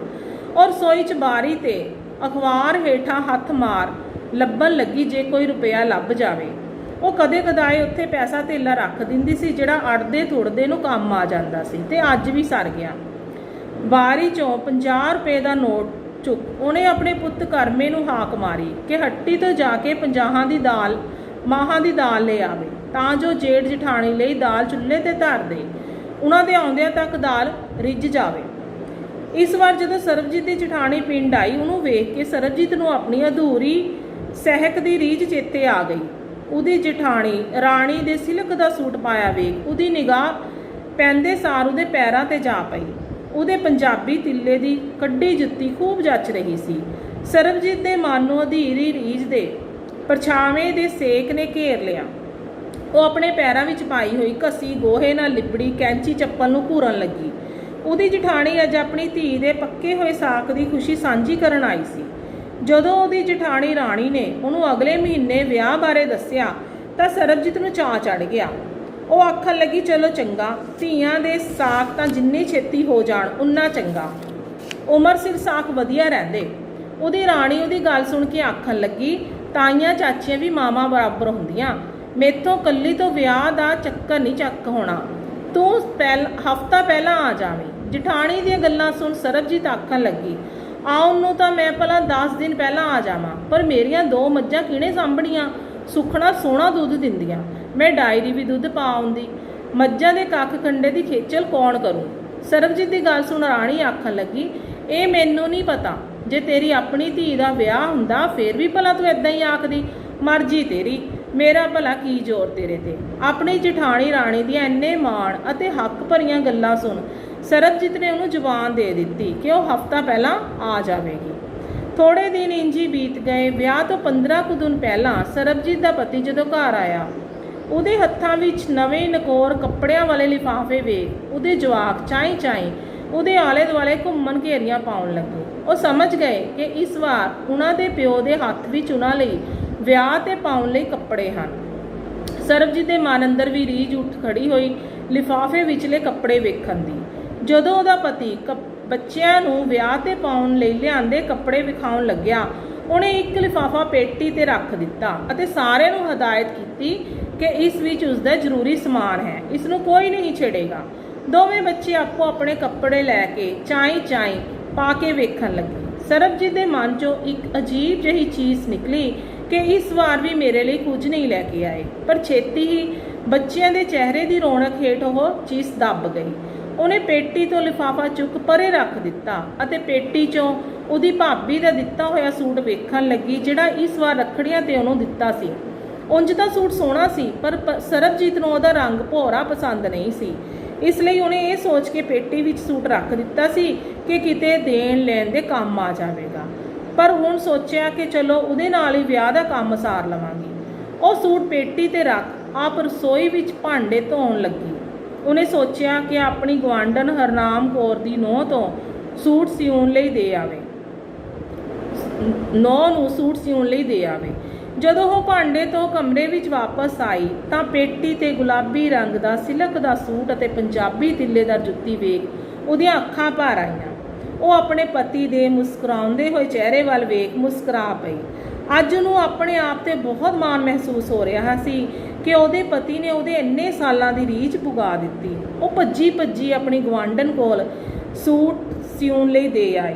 ਔਰ ਰਸੋਈ 'ਚ ਬਾਰੀ ਤੇ ਅਖਬਾਰ ਹੇਠਾਂ ਹੱਥ ਮਾਰ ਲੱਭਣ ਲੱਗੀ ਜੇ ਕੋਈ ਰੁਪਇਆ ਲੱਭ ਜਾਵੇ। ਉਹ ਕਦੇ ਕਦਾਏ ਉੱਥੇ ਪੈਸਾ ਧੇਲਾ ਰੱਖ ਦਿੰਦੀ ਸੀ ਜਿਹੜਾ ਅੜਦੇ ਤੁੜਦੇ ਨੂੰ ਕੰਮ ਆ ਜਾਂਦਾ ਸੀ, ਤੇ ਅੱਜ ਵੀ ਸਰ ਗਿਆ। ਬਾਰੀ 'ਚੋਂ 50 ਰੁਪਏ ਦਾ ਨੋਟ ਚੁੱਕ ਉਹਨੇ ਆਪਣੇ ਪੁੱਤ ਕਰਮੇ ਨੂੰ ਹਾਕ ਮਾਰੀ ਕਿ ਹੱਟੀ ਤੋਂ ਜਾ ਕੇ 50 ਦੀ ਦਾਲ ਮਾਹਾਂ ਦੀ ਦਾਲ ਲੈ ਆਵੇ, ਤਾਂ ਜੋ ਜੇਠ ਜਠਾਣੀ ਲਈ ਦਾਲ ਚੁੱਲ੍ਹੇ ਤੇ ਧਰ ਦੇ, ਉਹਨਾਂ ਦੇ ਆਉਂਦਿਆਂ ਤੱਕ ਦਾਲ ਰਿੱਝ ਜਾਵੇ। ਇਸ ਵਾਰ ਜਦੋਂ ਸਰਬਜੀਤ ਦੀ ਜਠਾਣੀ ਪਿੰਡ ਆਈ, ਉਹਨੂੰ ਵੇਖ ਕੇ ਸਰਬਜੀਤ ਨੂੰ ਆਪਣੀ ਅਧੂਰੀ ਸਹਿਕ ਦੀ ਰੀਝ ਚੇਤੇ ਆ ਗਈ। ਉਹਦੀ ਜਠਾਣੀ ਰਾਣੀ ਦੇ ਸਿਲਕ ਦਾ ਸੂਟ ਪਾਇਆ ਵੇਖ ਉਹਦੀ ਨਿਗਾਹ ਪੈਂਦੇ ਸਾਰ ਉਹਦੇ ਪੈਰਾਂ ਤੇ ਜਾ ਪਈ। ਉਹਦੇ ਪੰਜਾਬੀ ਤਿੱਲੇ ਦੀ ਕੱਢੀ ਜੁੱਤੀ ਖੂਬ ਜੱਚ ਰਹੀ ਸੀ। ਸਰਬਜੀਤ ਦੇ ਮਨ ਨੂੰ ਅਧੀਰੀ ਰੀਝ ਦੇ ਪਰਛਾਵੇਂ ਦੇ ਸੇਕ ਨੇ ਘੇਰ ਲਿਆ। ਉਹ ਆਪਣੇ ਪੈਰਾਂ ਵਿੱਚ ਪਾਈ ਹੋਈ ਘਸੀ ਗੋਹੇ ਨਾਲ ਲਿਬੜੀ ਕੈਂਚੀ ਚੱਪਲ ਨੂੰ ਘੂਰਨ ਲੱਗੀ। ਉਹਦੀ ਜਠਾਣੀ ਅੱਜ ਆਪਣੀ ਧੀ ਦੇ ਪੱਕੇ ਹੋਏ ਸਾਕ ਦੀ ਖੁਸ਼ੀ ਸਾਂਝੀ ਕਰਨ ਆਈ ਸੀ। ਜਦੋਂ ਉਹਦੀ ਜਠਾਣੀ ਰਾਣੀ ਨੇ ਉਹਨੂੰ ਅਗਲੇ ਮਹੀਨੇ ਵਿਆਹ ਬਾਰੇ ਦੱਸਿਆ ਤਾਂ ਸਰਬਜੀਤ ਨੂੰ ਚਾਅ ਚੜ੍ਹ ਗਿਆ। ਉਹ ਆਖਣ ਲੱਗੀ, ਚਲੋ ਚੰਗਾ, ਧੀਆਂ ਦੇ ਸਾਕ ਤਾਂ ਜਿੰਨੀ ਛੇਤੀ ਹੋ ਜਾਣ ਉਨਾ ਚੰਗਾ, ਉਮਰ ਸਿਰ ਸਾਕ ਵਧੀਆ ਰਹਿੰਦੇ। ਉਹਦੀ ਰਾਣੀ ਉਹਦੀ ਗੱਲ ਸੁਣ ਕੇ ਆਖਣ ਲੱਗੀ, ਤਾਈਆਂ ਚਾਚੀਆਂ ਵੀ ਮਾਵਾਂ ਬਰਾਬਰ ਹੁੰਦੀਆਂ, ਮੇਥੋਂ ਕੱਲੀ ਤੋਂ ਵਿਆਹ ਦਾ ਚੱਕਰ ਨਹੀਂ ਚੱਕ ਹੋਣਾ, ਤੂੰ ਹਫ਼ਤਾ ਪਹਿਲਾਂ ਆ ਜਾਵੇਂ। ਜਠਾਣੀ ਦੀਆਂ ਗੱਲਾਂ ਸੁਣ ਸਰਬਜੀਤ ਆਖਣ ਲੱਗੀ, ਆਉਣ ਨੂੰ ਤਾਂ ਮੈਂ ਭਲਾ 10 ਦਿਨ ਪਹਿਲਾਂ ਆ ਜਾਵਾਂ, ਪਰ ਮੇਰੀਆਂ 2 ਮੱਝਾਂ ਕਿਹਨੇ ਸਾਂਭਣੀਆਂ, ਸੁਖਣਾ ਸੋਹਣਾ ਦੁੱਧ ਦਿੰਦੀਆਂ, ਮੈਂ ਡਾਇਰੀ ਵੀ ਦੁੱਧ ਪਾ ਆਉਂਦੀ, ਮੱਝਾਂ ਦੇ ਕੱਖ ਕੰਡੇ ਦੀ ਖੇਚਲ ਕੌਣ ਕਰੂ। ਸਰਬਜੀਤ ਦੀ ਗੱਲ ਸੁਣ ਰਾਣੀ ਆਖਣ ਲੱਗੀ, ਇਹ ਮੈਨੂੰ ਨਹੀਂ ਪਤਾ, ਜੇ ਤੇਰੀ ਆਪਣੀ ਧੀ ਦਾ ਵਿਆਹ ਹੁੰਦਾ ਫੇਰ ਵੀ ਭਲਾ ਤੂੰ ਇਦਾਂ ਹੀ ਆਖਦੀ, ਮਰਜ਼ੀ ਤੇਰੀ, ਮੇਰਾ ਭਲਾ ਕੀ ਜ਼ੋਰ ਤੇਰੇ ਤੇ। ਆਪਣੀ ਜਠਾਣੀ ਰਾਣੀ ਦੀਆਂ ਇੰਨੇ ਮਾਣ ਅਤੇ ਹੱਕ ਭਰੀਆਂ ਗੱਲਾਂ ਸੁਣ ਸਰਬਜੀਤ ਨੇ ਉਹਨੂੰ ਜ਼ੁਬਾਨ ਦੇ ਦਿੱਤੀ ਕਿ ਉਹ ਹਫ਼ਤਾ ਪਹਿਲਾਂ ਆ ਜਾਵੇਗੀ। ਥੋੜੇ ਦਿਨ ਇੰਝ ਹੀ ਬੀਤ ਗਏ। ਵਿਆਹ ਤੋਂ 15 ਕੁ ਦਿਨ ਪਹਿਲਾਂ ਸਰਬਜੀਤ ਦਾ ਪਤੀ ਜਦੋਂ ਘਰ ਆਇਆ, ਉਹਦੇ ਹੱਥਾਂ ਵਿੱਚ ਨਵੇਂ ਨਕੋਰ ਕੱਪੜਿਆਂ ਵਾਲੇ ਲਿਫਾਫੇ ਵੇਖ ਉਹਦੇ ਜਵਾਕ ਚਾਈ ਚਾਈ ਉਹਦੇ ਆਲੇ ਦੁਆਲੇ ਘੁੰਮਣ ਘੇਰੀਆਂ ਪਾਉਣ ਲੱਗੇ। ਉਹ ਸਮਝ ਗਏ ਕਿ ਇਸ ਵਾਰ ਉਹਨਾਂ ਦੇ ਪਿਓ ਦੇ ਹੱਥ ਵਿੱਚ ਉਹਨਾਂ ਲਈ ਵਿਆਹ ਤੇ ਪਾਉਣ ਲਈ ਕੱਪੜੇ ਹਨ। ਸਰਬਜੀਤ ਦੇ ਮਨ ਅੰਦਰ ਵੀ ਰੀਝ ਉੱਠ ਖੜੀ ਹੋਈ ਲਿਫਾਫੇ ਵਿਚਲੇ ਕੱਪੜੇ ਵੇਖਣ ਦੀ। ਜਦੋਂ ਉਹਦਾ ਪਤੀ ਬੱਚਿਆਂ ਨੂੰ ਵਿਆਹ ਤੇ ਪਾਉਣ ਲਈ ਲਿਆਂਦੇ ਕੱਪੜੇ ਵਿਖਾਉਣ ਲੱਗਿਆ, ਉਹਨੇ ਇੱਕ ਲਿਫਾਫਾ ਪੇਟੀ ਤੇ ਰੱਖ ਦਿੱਤਾ ਅਤੇ ਸਾਰਿਆਂ ਨੂੰ ਹਦਾਇਤ ਕੀਤੀ ਕਿ ਇਸ ਵਿੱਚ ਉਸਦਾ ਜ਼ਰੂਰੀ ਸਮਾਨ ਹੈ, ਇਸ ਨੂੰ ਕੋਈ ਨਹੀਂ ਛੇੜੇਗਾ। ਦੋਵੇਂ ਬੱਚੇ ਆਪੋ ਆਪਣੇ ਕੱਪੜੇ ਲੈ ਕੇ ਚਾਈ ਚਾਈ ਪਾ ਕੇ ਵੇਖਣ ਲੱਗੇ। ਸਰਬਜੀਤ ਦੇ ਮਨ 'ਚੋਂ ਇੱਕ ਅਜੀਬ ਜਿਹੀ ਚੀਜ਼ ਨਿਕਲੀ ਕਿ ਇਸ ਵਾਰ ਵੀ ਮੇਰੇ ਲਈ ਕੁਝ ਨਹੀਂ ਲੈ ਕੇ ਆਏ, ਪਰ ਛੇਤੀ ਹੀ ਬੱਚਿਆਂ ਦੇ ਚਿਹਰੇ ਦੀ ਰੌਣਕ ਹੇਠ ਉਹ ਚੀਜ਼ ਦੱਬ ਗਈ। ਉਹਨੇ ਪੇਟੀ ਤੋਂ ਲਿਫਾਫਾ ਚੁੱਕ ਪਰੇ ਰੱਖ ਦਿੱਤਾ ਅਤੇ ਪੇਟੀ 'ਚੋਂ ਉਹਦੀ ਭਾਬੀ ਦਾ ਦਿੱਤਾ ਹੋਇਆ ਸੂਟ ਵੇਖਣ ਲੱਗੀ, ਜਿਹੜਾ ਇਸ ਵਾਰ ਰੱਖੜੀਆਂ ਤੇ ਉਹਨੂੰ ਦਿੱਤਾ ਸੀ। ਉਂਝ ਤਾਂ ਸੂਟ ਸੋਹਣਾ ਸੀ, ਪਰ ਸਰਬਜੀਤ ਨੂੰ ਉਹਦਾ ਰੰਗ ਭੋਰਾ ਪਸੰਦ ਨਹੀਂ ਸੀ, ਇਸ ਲਈ ਉਹਨੇ ਇਹ ਸੋਚ ਕੇ ਪੇਟੀ ਵਿੱਚ ਸੂਟ ਰੱਖ ਦਿੱਤਾ ਸੀ ਕਿ ਕਿਤੇ ਦੇਣ ਲੈਣ ਦੇ ਕੰਮ ਆ ਜਾਵੇਗਾ। ਪਰ ਹੁਣ ਸੋਚਿਆ ਕਿ ਚਲੋ ਉਹਦੇ ਨਾਲ ਹੀ ਵਿਆਹ ਦਾ ਕੰਮ ਸਾਰ ਲਵਾਂਗੀ। ਉਹ ਸੂਟ ਪੇਟੀ ਤੇ ਰੱਖ ਆਪ ਰਸੋਈ ਵਿੱਚ ਭਾਂਡੇ ਧੋਣ ਲੱਗੀ। ਉਹਨੇ ਸੋਚਿਆ ਕਿ ਆਪਣੀ ਗੁਆਂਢਣ ਹਰਨਾਮ ਕੌਰ ਦੀ ਨੂੰਹ ਤੋਂ ਸੂਟ ਸਿਉਣ ਲਈ ਦੇ ਆਵੇ, ਨੂੰਹ ਨੂੰ ਸੂਟ ਸਿਉਣ ਲਈ ਦੇ ਆਵੇ। ਜਦੋਂ ਉਹ ਭਾਂਡੇ ਤੋਂ ਕਮਰੇ ਵਿੱਚ ਵਾਪਸ ਆਈ ਤਾਂ ਪੇਟੀ ਤੇ ਗੁਲਾਬੀ ਰੰਗ ਦਾ ਸਿਲਕ ਦਾ ਸੂਟ ਅਤੇ ਪੰਜਾਬੀ ਤਿੱਲੇਦਾਰ ਜੁੱਤੀ ਵੇਖ ਉਹਦੀਆਂ ਅੱਖਾਂ ਭਰ ਆਈਆਂ। ਉਹ ਆਪਣੇ ਪਤੀ ਦੇ ਮੁਸਕਰਾਉਂਦੇ ਹੋਏ ਚਿਹਰੇ ਵੱਲ ਵੇਖ ਮੁਸਕਰਾ ਪਈ। ਅੱਜ ਉਹਨੂੰ ਆਪਣੇ ਆਪ ਤੇ ਬਹੁਤ ਮਾਣ ਮਹਿਸੂਸ ਹੋ ਰਿਹਾ ਸੀ ਕਿ ਉਹਦੇ ਪਤੀ ਨੇ ਉਹਦੇ ਇੰਨੇ ਸਾਲਾਂ ਦੀ ਰੀਝ ਪੁਗਾ ਦਿੱਤੀ। ਉਹ ਭੱਜੀ ਭੱਜੀ ਆਪਣੀ ਗੁਆਂਢਣ ਕੋਲ ਸੂਟ ਸਿਉਣ ਲਈ ਦੇ ਆਈ।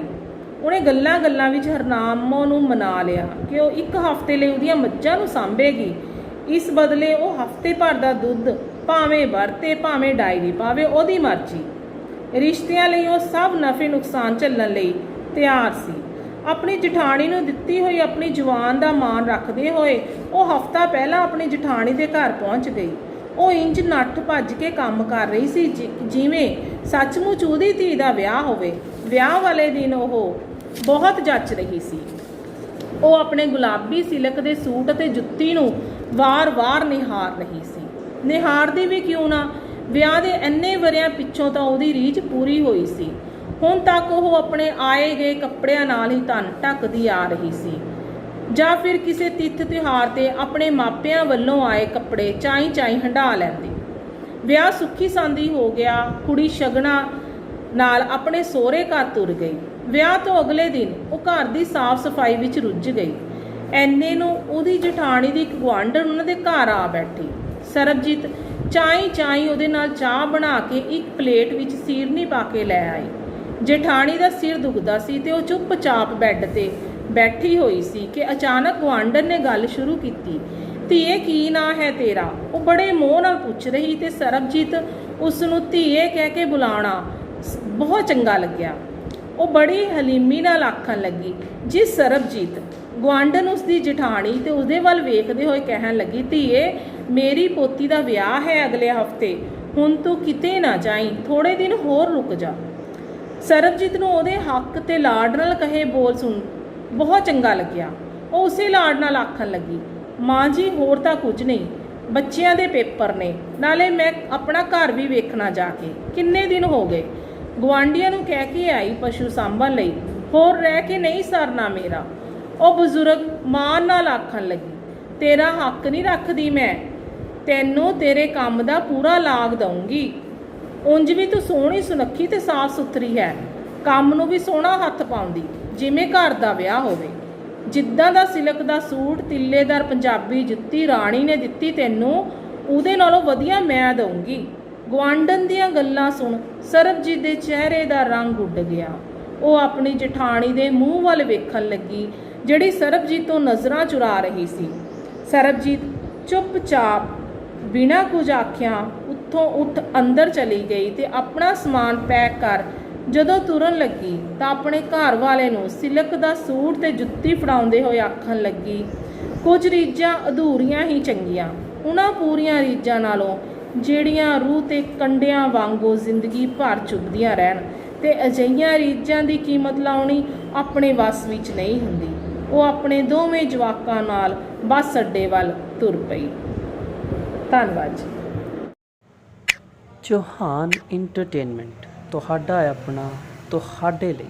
ਉਹਨੇ ਗੱਲਾਂ ਗੱਲਾਂ ਵਿੱਚ ਹਰਨਾਮੋ ਨੂੰ ਮਨਾ ਲਿਆ ਕਿ ਉਹ 1 ਹਫ਼ਤੇ ਲਈ ਉਹਦੀਆਂ ਮੱਝਾਂ ਨੂੰ ਸਾਂਭੇਗੀ। ਇਸ ਬਦਲੇ ਉਹ ਹਫ਼ਤੇ ਭਰ ਦਾ ਦੁੱਧ ਭਾਵੇਂ ਵਰਤੇ ਭਾਵੇਂ ਡਾਇਰੀ ਪਾਵੇ, ਉਹਦੀ ਮਰਜ਼ੀ। ਰਿਸ਼ਤਿਆਂ ਲਈ ਉਹ ਸਭ ਨਫੇ ਨੁਕਸਾਨ ਝੱਲਣ ਲਈ ਤਿਆਰ ਸੀ। ਆਪਣੀ ਜਠਾਣੀ ਨੂੰ ਦਿੱਤੀ ਹੋਈ ਆਪਣੀ ਜਵਾਨ ਦਾ ਮਾਣ ਰੱਖਦੇ ਹੋਏ ਉਹ ਹਫ਼ਤਾ ਪਹਿਲਾਂ ਆਪਣੀ ਜਠਾਣੀ ਦੇ ਘਰ ਪਹੁੰਚ ਗਈ। ਉਹ ਇੰਜ ਨੱਠ ਭੱਜ ਕੇ ਕੰਮ ਕਰ ਰਹੀ ਸੀ ਜਿਵੇਂ ਸੱਚਮੁੱਚ ਉਹਦੀ ਧੀ ਦਾ ਵਿਆਹ ਹੋਵੇ। ਵਿਆਹ ਵਾਲੇ ਦਿਨ ਉਹ ਬਹੁਤ ਜੱਚ ਰਹੀ ਸੀ। ਉਹ ਆਪਣੇ ਗੁਲਾਬੀ ਸਿਲਕ ਦੇ ਸੂਟ ਅਤੇ ਜੁੱਤੀ ਨੂੰ ਵਾਰ-ਵਾਰ ਨਿਹਾਰ ਰਹੀ ਸੀ। ਨਿਹਾਰਦੀ ਵੀ ਕਿਉਂ ਨਾ, ਵਿਆਹ ਦੇ ਇੰਨੇ ਵਰਿਆਂ ਪਿੱਛੋਂ ਤਾਂ ਉਹਦੀ ਰੀਝ ਪੂਰੀ ਹੋਈ ਸੀ। ਹੁਣ ਤੱਕ ਉਹ ਆਪਣੇ ਆਏ ਗਏ ਕੱਪੜਿਆਂ ਨਾਲ ਹੀ ਧਨ ਢੱਕਦੀ ਆ ਰਹੀ ਸੀ, ਜਾਂ ਫਿਰ ਕਿਸੇ ਤਿੱਥ ਤਿਉਹਾਰ 'ਤੇ ਆਪਣੇ ਮਾਪਿਆਂ ਵੱਲੋਂ ਆਏ ਕੱਪੜੇ ਚਾਈਂ ਹੰਢਾ ਲੈਂਦੀ। ਵਿਆਹ ਸੁੱਖੀ ਸਾਂਦੀ ਹੋ ਗਿਆ। ਕੁੜੀ ਸ਼ਗਨਾਂ ਨਾਲ ਆਪਣੇ ਸਹੁਰੇ ਘਰ ਤੁਰ ਗਈ। ਵਿਆਹ ਤੋਂ ਅਗਲੇ ਦਿਨ ਉਹ ਘਰ ਦੀ ਸਾਫ਼ ਸਫਾਈ ਵਿੱਚ ਰੁੱਝ ਗਈ। ਐਨੇ ਨੂੰ ਉਹਦੀ ਜਠਾਣੀ ਦੀ ਇੱਕ ਗੁਆਂਢਣ ਉਹਨਾਂ ਦੇ ਘਰ ਆ ਬੈਠੀ। ਸਰਬਜੀਤ ਚਾਈਂ ਉਹਦੇ ਨਾਲ ਚਾਹ ਬਣਾ ਕੇ ਇੱਕ ਪਲੇਟ ਵਿੱਚ ਸੀਰਨੀ ਪਾ ਕੇ ਲੈ ਆਈ। ਜੇਠਾਣੀ ਦਾ ਸਿਰ ਦੁਖਦਾ ਸੀ ਤੇ ਉਹ ਚੁੱਪਚਾਪ ਬੈੱਡ ਤੇ ਬੈਠੀ ਹੋਈ ਸੀ ਕਿ ਅਚਾਨਕ ਗੁਆਂਢਣ ਨੇ ਗੱਲ ਸ਼ੁਰੂ ਕੀਤੀ। ਧੀਏ, ਕੀ ਨਾਂ ਹੈ ਤੇਰਾ? ਉਹ ਬੜੇ ਮੋਹ ਨਾਲ ਪੁੱਛ ਰਹੀ ਤੇ ਸਰਬਜੀਤ ਉਸ ਨੂੰ ਧੀਏ ਕਹਿ ਕੇ ਬੁਲਾਉਣਾ ਬਹੁਤ ਚੰਗਾ ਲੱਗਿਆ। ਉਹ ਬੜੀ ਹਲੀਮੀ ਨਾਲ ਆਖਣ ਲੱਗੀ, ਜੀ ਸਰਬਜੀਤ। ਗੁਆਂਢਣ ਉਸ ਦੀ ਜਠਾਣੀ ਤੇ ਉਹਦੇ ਵੱਲ ਵੇਖਦੇ ਹੋਏ ਕਹਿਣ ਲੱਗੀ, ਧੀਏ, ਮੇਰੀ ਪੋਤੀ ਦਾ ਵਿਆਹ ਹੈ ਅਗਲੇ ਹਫ਼ਤੇ। ਹੁਣ ਤੂੰ ਕਿਤੇ ਨਾ ਜਾਈਂ, ਥੋੜੇ ਦਿਨ ਹੋਰ ਰੁਕ ਜਾ। ਸਰਬਜੀਤ ਨੂੰ ਉਹਦੇ ਹੱਕ ਤੇ ਲਾਡ ਨਾਲ ਕਹੇ ਬੋਲ ਸੁਣ ਬਹੁਤ ਚੰਗਾ ਲੱਗਿਆ। ਉਹ ਉਸੇ ਲਾਡ ਨਾਲ ਆਖਣ ਲੱਗੀ, ਮਾਂ ਜੀ, ਹੋਰ ਤਾਂ ਕੁਝ ਨਹੀਂ, ਬੱਚਿਆਂ ਦੇ ਪੇਪਰ ਨੇ, ਨਾਲੇ ਮੈਂ ਆਪਣਾ ਘਰ ਵੀ ਵੇਖਣਾ ਜਾ ਕੇ। ਕਿੰਨੇ ਦਿਨ ਹੋ ਗਏ। ਗੁਆਂਢੀਆਂ ਨੂੰ ਕਹਿ ਕੇ ਆਈ ਪਸ਼ੂ ਸਾਂਭਣ ਲਈ, ਹੋਰ ਰਹਿ ਕੇ ਨਹੀਂ ਸਰਨਾ ਮੇਰਾ। ਉਹ ਬਜ਼ੁਰਗ ਮਾਣ ਨਾਲ ਆਖਣ ਲੱਗੀ, ਤੇਰਾ ਹੱਕ ਨਹੀਂ ਰੱਖਦੀ ਮੈਂ, ਤੈਨੂੰ ਤੇਰੇ ਕੰਮ ਦਾ ਪੂਰਾ ਲਾਗ ਦਊਂਗੀ। ਉਂਝ ਵੀ ਤੂੰ ਸੋਹਣੀ ਸੁਨੱਖੀ ਤੇ ਸਾਫ਼ ਸੁਥਰੀ ਹੈ, ਕੰਮ ਨੂੰ ਵੀ ਸੋਹਣਾ ਹੱਥ ਪਾਉਂਦੀ, ਜਿਵੇਂ ਘਰ ਦਾ ਵਿਆਹ ਹੋਵੇ। ਜਿੱਦਾਂ ਦਾ ਸਿਲਕ ਦਾ ਸੂਟ, ਤਿੱਲੇਦਾਰ ਪੰਜਾਬੀ ਜੁੱਤੀ ਰਾਣੀ ਨੇ ਦਿੱਤੀ ਤੈਨੂੰ, ਉਹਦੇ ਨਾਲੋਂ ਵਧੀਆ ਮੈਂ ਦਊਂਗੀ। ਗੁਆਂਢਣ ਦੀਆਂ ਗੱਲਾਂ ਸੁਣ ਸਰਬਜੀਤ ਦੇ ਚਿਹਰੇ ਦਾ ਰੰਗ ਉੱਡ ਗਿਆ। ਉਹ ਆਪਣੀ ਜਠਾਣੀ ਦੇ ਮੂੰਹ ਵੱਲ ਵੇਖਣ ਲੱਗੀ, ਜਿਹੜੀ ਸਰਬਜੀਤ ਤੋਂ ਨਜ਼ਰਾਂ ਚੁਰਾ ਰਹੀ ਸੀ। ਸਰਬਜੀਤ ਚੁੱਪਚਾਪ ਬਿਨਾਂ ਕੁਝ ਆਖਿਆਂ ਉੱਥੋਂ ਉੱਠ ਅੰਦਰ ਚਲੀ ਗਈ ਤੇ ਆਪਣਾ ਸਮਾਨ ਪੈਕ ਕਰ ਜਦੋਂ ਤੁਰਨ ਲੱਗੀ ਤਾਂ ਆਪਣੇ ਘਰ ਵਾਲੇ ਨੂੰ ਸਿਲਕ ਦਾ ਸੂਟ ਤੇ ਜੁੱਤੀ ਫੜਾਉਂਦੇ ਹੋਏ ਆਖਣ ਲੱਗੀ, ਕੁਝ ਰੀਝਾਂ ਅਧੂਰੀਆਂ ਹੀ ਚੰਗੀਆਂ ਉਹਨਾਂ ਪੂਰੀਆਂ ਰੀਝਾਂ ਨਾਲੋਂ ਜਿਹੜੀਆਂ ਰੂਹ ਤੇ ਕੰਡਿਆਂ ਵਾਂਗੂ ਜ਼ਿੰਦਗੀ ਭਰ ਚੁੱਭਦੀਆਂ ਰਹਿਣ, ਤੇ ਅਜਿਹੀਆਂ ਰੀਝਾਂ ਦੀ ਕੀਮਤ ਲਾਉਣੀ ਆਪਣੇ ਵੱਸ ਵਿੱਚ ਨਹੀਂ ਹੁੰਦੀ। ਉਹ ਆਪਣੇ ਦੋਵੇਂ ਜਵਾਕਾਂ ਨਾਲ ਬੱਸ ਅੱਡੇ ਵੱਲ ਤੁਰ ਪਈ। ਧੰਨਵਾਦ ਜੀ। ਚੌਹਾਨ ਇੰਟਰਟੇਨਮੈਂਟ ਤੁਹਾਡਾ ਆਪਣਾ, ਤੁਹਾਡੇ ਲਈ।